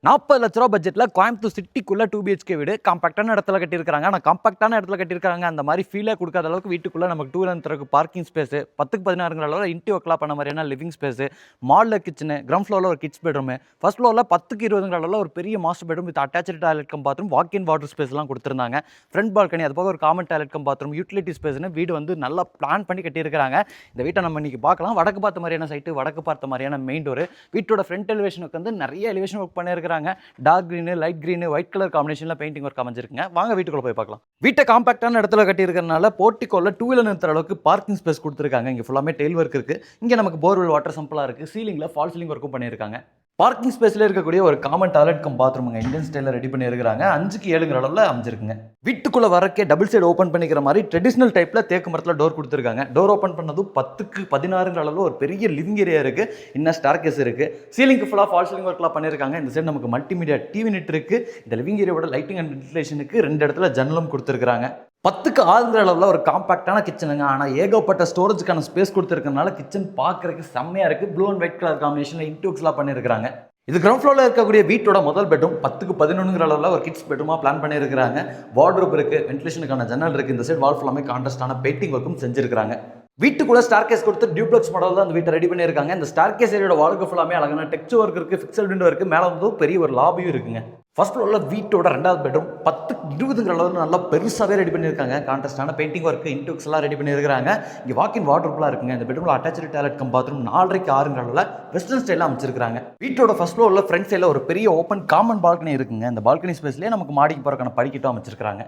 40 லட்ச ரூபா பட்ஜெட்ல கோயம்புத்தூர் சிட்டிக்குள்ள 2 பிஹெச்கே வீடு காம்பாக்டான இடத்துல கட்டியிருக்காங்க. ஆனால் காம்பாக்டான இடத்துல கட்டியிருக்காங்க அந்த மாதிரி ஃபீலே கொடுக்காத அளவுக்கு வீட்டுக்குள்ள நமக்கு 2 வீலர் தரக்கு பார்க்கிங் ஸ்பேஸ் 10க்கு 16 அளவில் இன்டி ஒர்க்லாம் பண்ண மாதிரியான லிவிங் ஸ்பேஸ், மால்ல கிச்சனு, கிரவுண்ட் ஃப்ளோரில் ஒரு கிட்ஸ் பெட்ரூம், ஃபர்ஸ்ட் ஃப்ளோரில் 10க்கு 20 அளவில் ஒரு பெரிய master bedroom with attach toilet cum bathroom, walk in water ஸ்பேஸ்லாம் கொடுத்துருந்தாங்க. ஃப்ரண்ட் பால்கனி அது போக ஒரு common toilet cum bathroom, utility ஸ்பேஸ்னு வீடு வந்து நல்லா பிளான் பண்ணி கட்டியிருக்காங்க. இந்த வீட்டை நம்ம இன்னைக்கு பார்க்கலாம். வடக்கு பார்த்த மாதிரியான சைட்டு, வடக்கு பார்த்த மாதிரியான மெயின் டோர், வீட்டோட ஃப்ரண்ட் எலிவேஷனுக்கு வந்து நிறைய எலிவேஷன் ஒர்க் பண்ணியிருக்காங்க. Dark green, light green, white colour காம்பினேஷன்ல பெயிண்டிங் ஒர்க் அமைஞ்சிருக்குங்க. வாங்க வீட்டுக்குள்ள போய் பார்க்கலாம். வீட்டை காம்பாக்டான இடத்துல கட்டி இருக்கறனால போர்ட்டிகோல 2 வீலர் நிறுத்துற அளவுக்கு பார்க்கிங் ஸ்பேஸ் கொடுத்துருக்காங்க. இங்க ஃபுல்லாமே டெயில் ஒர்க் இருக்கு. இங்க நமக்கு போர்வெல் வாட்டர் சம்பளா இருக்கு. சீலிங்ல ஃபால் சீலிங் ஒர்க்கும் பண்ணியிருக்காங்க. பார்க்கிங் ஸ்பேஸ்ல இருக்கக்கூடிய ஒரு காமன் டாய்லெட் கம் பாத்ரூமுங்க இந்தியன் ஸ்டைலில் ரெடி பண்ணியிருக்காங்க. 5க்கு 7 அளவில் அமைஞ்சிருக்குங்க. வீட்டுக்குள்ள வரக்கே டபுள் சைடு ஓப்பன் பண்ணிக்கிற மாதிரி ட்ரெடிஷனல் டைப்ல தேக்கு மரத்தில் டோர் கொடுத்துருக்காங்க. டோர் ஓப்பன் பண்ணதும் 10க்கு 16 அளவில் ஒரு பெரிய லிவிங் ஏரியா இருக்கு. இன்னும் ஸ்டார்கேஸ் இருக்கு. சீலிங்க்கு ஃபுல்லாக ஃபால் சீலிங் ஒர்க்லாம் பண்ணியிருக்காங்க. இந்த சைடு நமக்கு மல்டிமீடியா டிவி நெட் இருக்கு. இந்த லிவிங் ஏரியாவோட லைட்டிங் அண்ட் வென்டிலேஷனுக்கு 2 இடத்துல ஜன்னலும் கொடுத்துருக்காங்க. 10க்கு 6 அளவில் ஒரு காம்பாக்டான கிச்சனுங்க. ஆனால் ஏகப்பட்ட ஸ்டோரேஜுக்கான ஸ்பேஸ் கொடுத்துருக்கனால கிச்சன் பார்க்கறதுக்கு செம்மையா இருக்கு. ப்ளூ அண்ட் ஒயிட் கலர் காம்பினேஷன்ல இன்டூக்ஸ்லாம் பண்ணியிருக்காங்க. இது கிரவுண்ட் ஃப்ளோரில் இருக்கக்கூடிய வீட்டோட முதல் பெட்ரூம். 10க்கு 11 அளவில் ஒரு கிட்ஸ் பெட்ரூமா பிளான் பண்ணியிருக்காங்க. வார்ட்ரோப் இருக்கு, வென்டிலேஷனுக்கான ஜன்னல் இருக்கு. இந்த சைடு வால் ஃபுல்லாமே கான்ட்ராஸ்டான பெயிண்டிங் ஒர்க்கும் செஞ்சிருக்காங்க. வீட்டுக்குள்ள ஸ்டார்கேஸ் கொடுத்து டியூப்ளெக்ஸ் மாடல் தான் அந்த வீட்டை ரெடி பண்ணியிருக்காங்க. இந்த ஸ்டார்கேஸ் ஏரியோட வாலுக்கு ஃபுல்லாமே அழகான டெக்ஸ்சர் ஒர்க் இருக்கு, ஃபிக்ஸல் விண்டோ இருக்கு. மேலே வந்து பெரிய ஒரு லாபியும் இருக்குங்க. ஃபர்ஸ்ட் ஃப்ளோரில் வீட்டோட 2வது பெட்ரூம் 10க்கு 20 அளவில் நல்லா பெருசாகவே ரெடி பண்ணியிருக்காங்க. கான்ட்ராஸ்டான பெயிண்டிங் ஒர்க், இன்டூக்ஸ் எல்லாம் ரெடி பண்ணியிருக்காங்க. இங்கே வாக்கின் வார்ட்ரோப்லாம் இருக்குங்க. இந்த பெட்ரூமில் அட்டாச்சு டாய்லெட் கம் பாத்ரூம் 4க்கு 6 அளவில் வெஸ்டர்ன் ஸ்டைலில் அமைச்சிருக்காங்க. வீட்டோட ஃபர்ஸ்ட் ஃப்ளோரில் ஃப்ரண்ட் சைடில் ஒரு பெரிய ஓப்பன் காமன் பால்கனி இருக்குங்க. இந்த பால்கனி ஸ்பேஸ்லேயே நமக்கு மாடிக்கு போகிறக்கான படிக்கட்டும் அமைச்சிருக்காங்க.